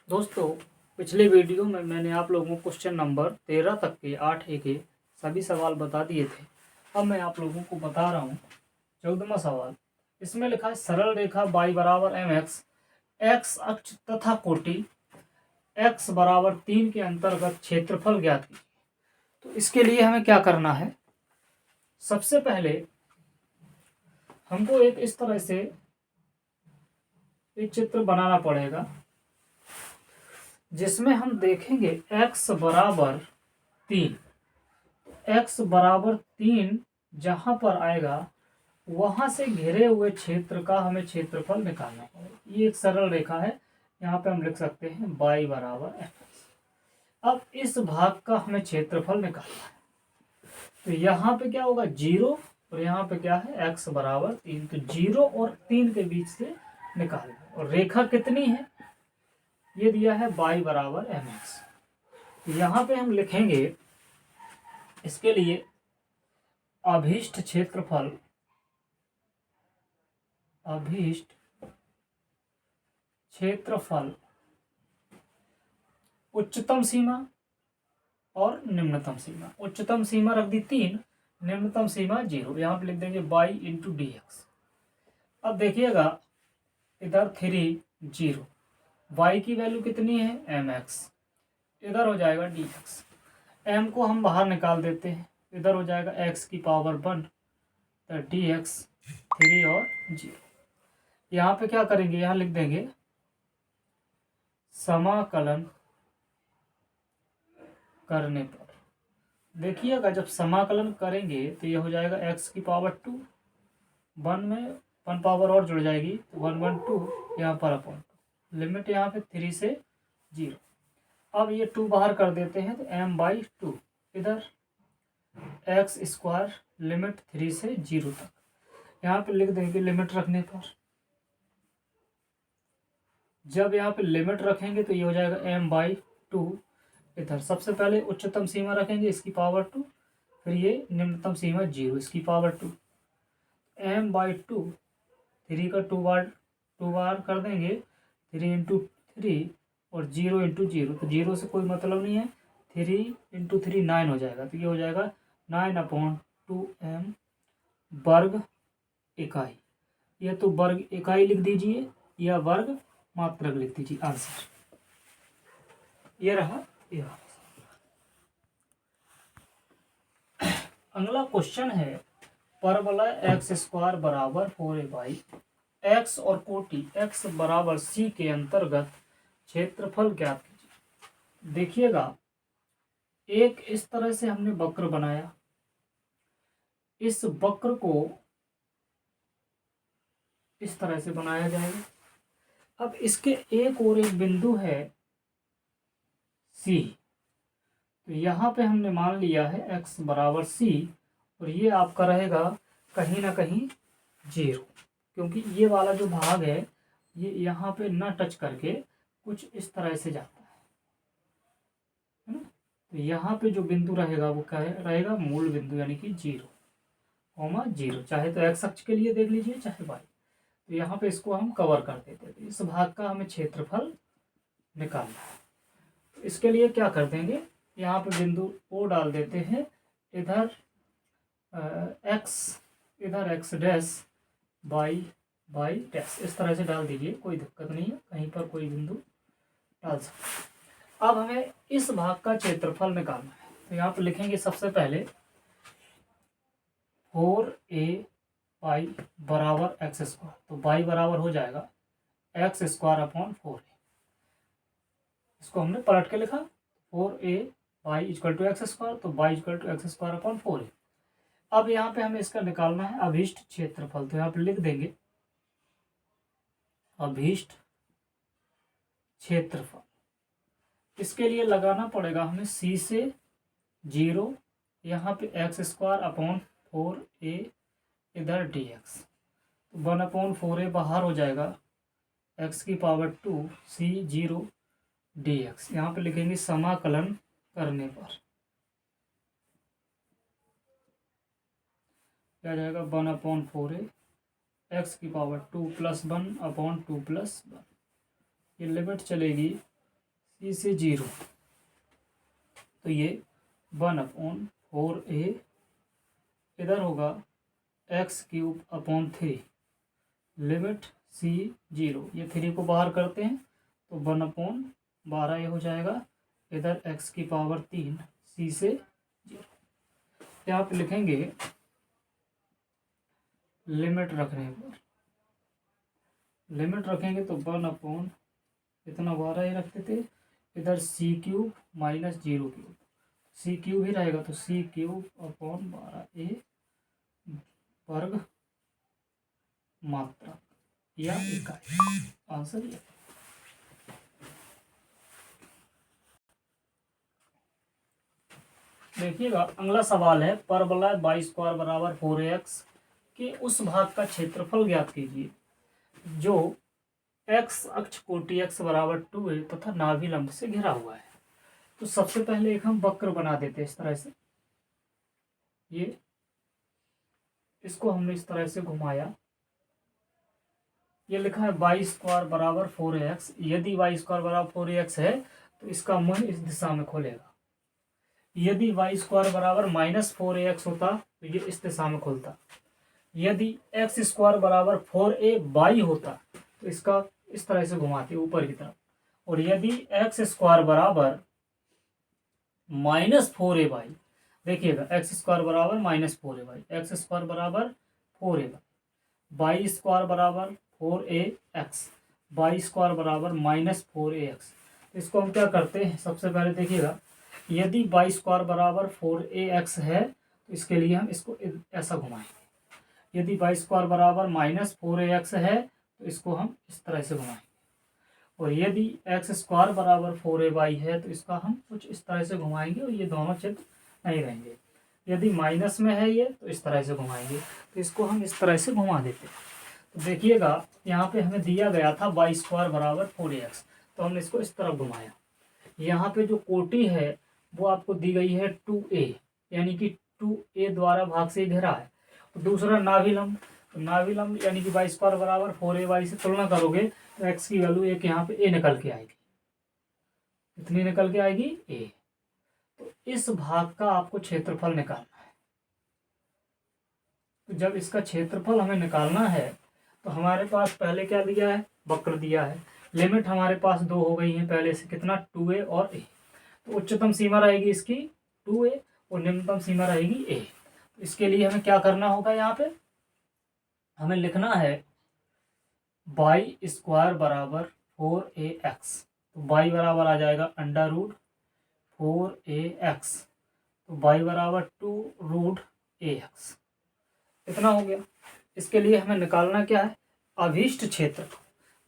दोस्तों, पिछले वीडियो में मैंने आप लोगों को क्वेश्चन नंबर 13 तक के 8A के सभी सवाल बता दिए थे। अब मैं आप लोगों को बता रहा हूँ 14वां सवाल। इसमें लिखा है सरल रेखा y बराबर mx, x अक्ष तथा कोटि x बराबर 3 के अंतर्गत क्षेत्रफल ज्ञात कीजिए। तो इसके लिए हमें क्या करना है, सबसे पहले हमको एक इस तरह से एक चित्र बनाना पड़ेगा जिसमें हम देखेंगे x बराबर 3। x बराबर 3 जहां पर आएगा वहां से घिरे हुए क्षेत्र का हमें क्षेत्रफल निकालना पड़ेगा। ये एक सरल रेखा है, यहाँ पे हम लिख सकते हैं y बराबर mx। अब इस भाग का हमें क्षेत्रफल निकालना है, तो यहाँ पे क्या होगा 0 और यहाँ पे क्या है x बराबर 3। तो 0 और 3 के बीच से निकालना। और रेखा कितनी है, ये दिया है y बराबर mx। यहाँ पे हम लिखेंगे इसके लिए अभीष्ट क्षेत्रफल, अभीष्ट क्षेत्रफल उच्चतम सीमा और निम्नतम सीमा। उच्चतम सीमा रख दी 3, निम्नतम सीमा 0। यहाँ पे लिख देंगे y इंटू डी एक्स। अब देखिएगा इधर 3 0, y की वैल्यू कितनी है mx, इधर हो जाएगा dx। m को हम बाहर निकाल देते हैं, इधर हो जाएगा x की पावर 1, तो dx 3 और 0। यहाँ पे क्या करेंगे, यहाँ लिख देंगे समाकलन करने पर। देखिएगा जब समाकलन करेंगे तो ये हो जाएगा x की पावर 2, 1 में 1 पावर और जुड़ जाएगी तो 1 1 2, यहाँ पर अपॉन 2, लिमिट यहाँ पे 3 से 0। अब ये 2 बाहर कर देते हैं तो m/2, इधर x स्क्वायर लिमिट 3 से 0 तक। यहाँ पे लिख देंगे लिमिट रखने पर, जब यहाँ पे लिमिट रखेंगे तो ये हो जाएगा m/2। इधर सबसे पहले उच्चतम सीमा रखेंगे इसकी पावर 2, फिर ये निम्नतम सीमा 0 इसकी पावर 2। m/2, 3 का 2 बार कर देंगे, 3 इंटू 3 और 0 इंटू 0, तो 0 से कोई मतलब नहीं है, 3 इंटू 3 9 हो जाएगा। तो ये हो जाएगा 9/2m वर्ग इकाई। यह तो वर्ग इकाई लिख दीजिए या वर्ग मात्रक लिख दीजिए। आंसर ये रहा। यह अगला क्वेश्चन है परवलय x स्क्वायर बराबर 4a/, x और कोटि x बराबर c के अंतर्गत क्षेत्रफल ज्ञात कीजिए। देखिएगा एक इस तरह से हमने वक्र बनाया, इस वक्र को इस तरह से बनाया जाएगा। अब इसके एक और एक बिंदु है C, तो यहाँ पे हमने मान लिया है x बराबर c और ये आपका रहेगा कहीं ना कहीं 0, क्योंकि ये वाला जो भाग है ये यहाँ पे न टच करके कुछ इस तरह से जाता है ना। तो यहाँ पे जो बिंदु रहेगा वो क्या रहेगा, मूल बिंदु, यानी कि 0,0, चाहे तो x अक्ष के लिए देख लीजिए चाहे y। तो यहाँ पे इसको हम कवर कर देते हैं। तो इस भाग का हमें क्षेत्रफल निकालना है। तो इसके लिए क्या कर देंगे, यहाँ पे बिंदु O डाल देते हैं, इधर x डैश y डैश इस तरह से डाल दीजिए, कोई दिक्कत नहीं है, कहीं पर कोई बिंदु डाल सकते। अब हमें इस भाग का क्षेत्रफल निकालना है। तो यहाँ पे लिखेंगे सबसे पहले 4a बराबर x स्क्वायर, तो y बराबर हो जाएगा x स्क्वायर अपॉन 4a। इसको हमने पलट के लिखा 4a equal to x square, तो y equal to x square upon 4a। अब यहाँ पे हमें इसका निकालना है अभीष्ट क्षेत्रफल, तो यहाँ पे लिख देंगे अभीष्ट क्षेत्रफल। इसके लिए लगाना पड़ेगा हमें c से 0, यहाँ पे एक्स स्क्वायर अपॉन 4a, इधर dx, तो 1/4a बाहर हो जाएगा, x की पावर 2 c 0 dx। यहाँ पे लिखेंगे समाकलन करने पर क्या जाएगा 1/4a, x की पावर 2 + 1/2 + 1। ये लिमिट चलेगी सी से 0, तो ये 1/4a इधर होगा x³ लिमिट c 0, ये 3 को बाहर करते हैं तो 1/12 हो जाएगा, इधर x³ c से 0। यहाँ पे लिखेंगे लिमिट रखने पर, लिमिट रखेंगे तो 1/12 ही रखते थे, इधर c³ - 0³ c³ ही रहेगा तो c³/12a वर्ग मात्रा या इकाई। आंसर ये। देखिएगा अगला सवाल है, परवलय y² बराबर 4ax के उस भाग का क्षेत्रफल ज्ञात कीजिए जो x अक्ष कोटि x बराबर 2a तथा नाभि लंब से घिरा हुआ है। तो सबसे पहले एक हम वक्र बना देते हैं इस तरह से, ये इसको हमने इस तरह से घुमाया, ये लिखा है y² बराबर 4ax। यदि y² बराबर 4ax है तो इसका मुंह इस दिशा में खोलेगा, यदि y² बराबर -4ax होता तो ये इस दिशा में खुलता, यदि x² बराबर 4ay होता तो इसका इस तरह से घुमाते ऊपर की तरफ, और यदि x² बराबर -4ay, देखिएगा x² बराबर -4ay, x² बराबर 4ay, y² बराबर 4ax, y² बराबर -4ax। तो इसको हम क्या करते हैं, सबसे पहले देखिएगा यदि y² बराबर 4ax है तो इसके लिए हम इसको ऐसा घुमाएंगे, यदि y² बराबर -4ax है तो इसको हम इस तरह से घुमाएंगे, और यदि x² बराबर 4ay है तो इसका हम कुछ इस तरह से घुमाएंगे और ये दोनों चित्र नहीं रहेंगे। यदि माइनस में है ये तो इस तरह से घुमाएंगे, तो इसको हम इस तरह से घुमा देते हैं। तो देखिएगा यहाँ पे हमें दिया गया था y² बराबर 4ax, तो हमने इसको इस तरफ घुमाया। यहाँ पे जो कोटि है वो आपको दी गई है 2a, यानी कि 2a द्वारा भाग से घिरा है। तो दूसरा नाभिलंब, तो नाभिलंब यानी कि y² बराबर 4ay से तुलना करोगे तो x की वैल्यू एक यहाँ पे a निकल के आएगी, कितनी निकल के आएगी, a। तो इस भाग का आपको क्षेत्रफल निकालना है। तो जब इसका क्षेत्रफल हमें निकालना है तो हमारे पास पहले क्या दिया है, वक्र दिया है, लिमिट हमारे पास 2 हो गई है पहले से, कितना 2a और a। तो उच्चतम सीमा रहेगी इसकी 2a और निम्नतम सीमा रहेगी a। तो इसके लिए हमें क्या करना होगा, यहाँ पे हमें लिखना है y² बराबर 4ax, तो y बराबर आ जाएगा √4ax, तो y बराबर 2√ax, इतना हो गया। इसके लिए हमें निकालना क्या है, अभीष्ट क्षेत्रफल।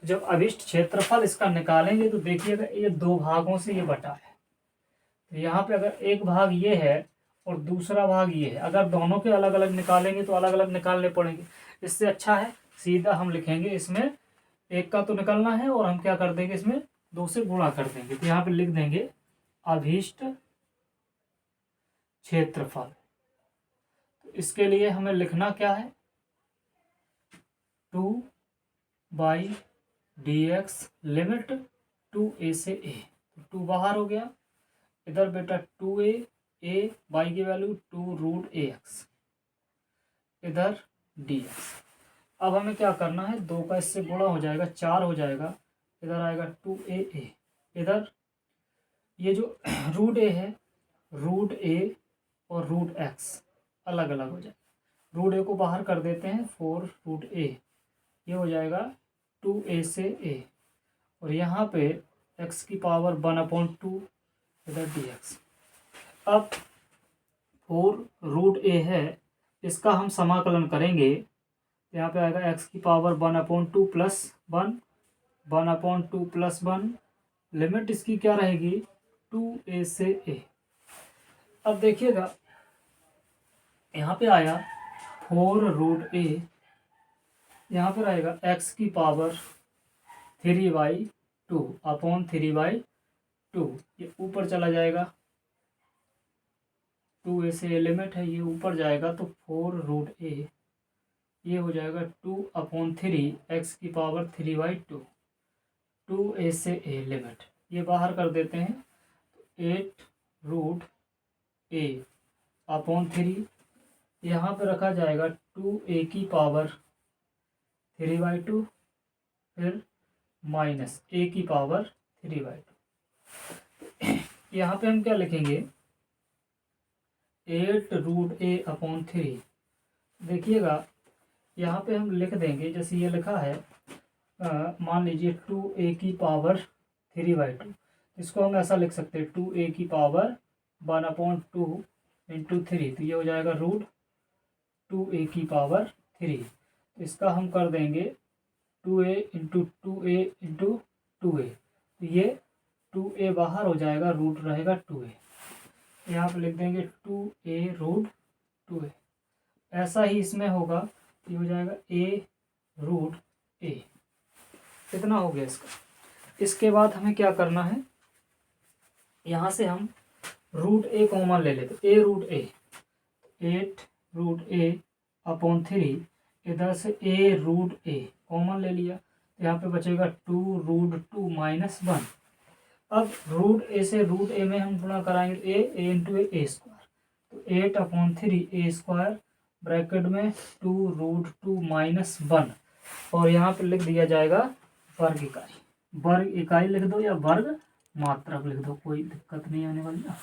तो जब अभीष्ट क्षेत्रफल इसका निकालेंगे तो देखिएगा ये 2 भागों से ये बटा है, तो यहाँ पे अगर एक भाग ये है और दूसरा भाग ये है, अगर दोनों के अलग अलग निकालेंगे तो अलग अलग निकालने पड़ेंगे। इससे अच्छा है सीधा हम लिखेंगे, इसमें एक का तो निकलना है और हम क्या कर देंगे, इसमें 2 से गुणा कर देंगे। तो यहाँ पे लिख देंगे अभीष्ट क्षेत्रफल। तो इसके लिए हमें लिखना क्या है, 2/dx लिमिट 2a से a, तो 2 बाहर हो गया, इधर बेटा 2a, y की वैल्यू 2√ax, इधर dx। अब हमें क्या करना है, 2 का इससे गुणा हो जाएगा, 4 हो जाएगा, इधर आएगा 2a, इधर ये जो √a है, √a और √x अलग अलग हो जाएगा, √a को बाहर कर देते हैं, 4√a, ये हो जाएगा 2a से a, और यहाँ पे x⁴ 1/2 इधर dx। अब 4√a है, इसका हम समाकलन करेंगे, यहाँ पे आएगा x⁴ 1/2 प्लस 1, 1/2 प्लस 1, लिमिट इसकी क्या रहेगी 2a से a। अब देखिएगा यहाँ पे आया 4√a, यहाँ पर आएगा x⁴ 3/2 ये ऊपर चला जाएगा, 2a से लिमिट है, ये ऊपर जाएगा तो 4√a ये हो जाएगा 2/3 x⁴ 3/2, 2a से a लिमिट, ये बाहर कर देते हैं, 8√a अपॉन 3, यहाँ पे रखा जाएगा 2a की पावर 3/2, फिर माइनस a की पावर 3/2। यहाँ पे हम क्या लिखेंगे, 8√a अपॉन 3। देखिएगा यहाँ पे हम लिख देंगे, जैसे ये लिखा है, मान लीजिए 2a की पावर 3/2, इसको हम ऐसा लिख सकते हैं 2a की पावर 1/2 इंटू 3, तो ये हो जाएगा √2a की पावर 3। तो इसका हम कर देंगे 2a into 2a into 2a, तो ये 2a बाहर हो जाएगा, रूट रहेगा 2a, यहाँ पे लिख देंगे 2a√2a। ऐसा ही इसमें होगा, ये हो जाएगा a√a। कितना हो गया इसका। इसके बाद हमें क्या करना है, यहाँ से हम √a कॉमन ले लेते, a√a, 8√a अपॉन 3, इधर से a√a कॉमन ले लिया, तो यहाँ पे बचेगा 2√2 माइनस 1। अब √a से √a में हम गुणा कराएंगे, तो a इंटू a स्क्वायर, तो 8/3 a² ब्रैकेट में 2√2 माइनस 1, और यहाँ पे लिख दिया जाएगा वर्ग इकाई। वर्ग इकाई लिख दो या वर्ग मात्रक लिख दो, कोई दिक्कत नहीं आने वाली ना।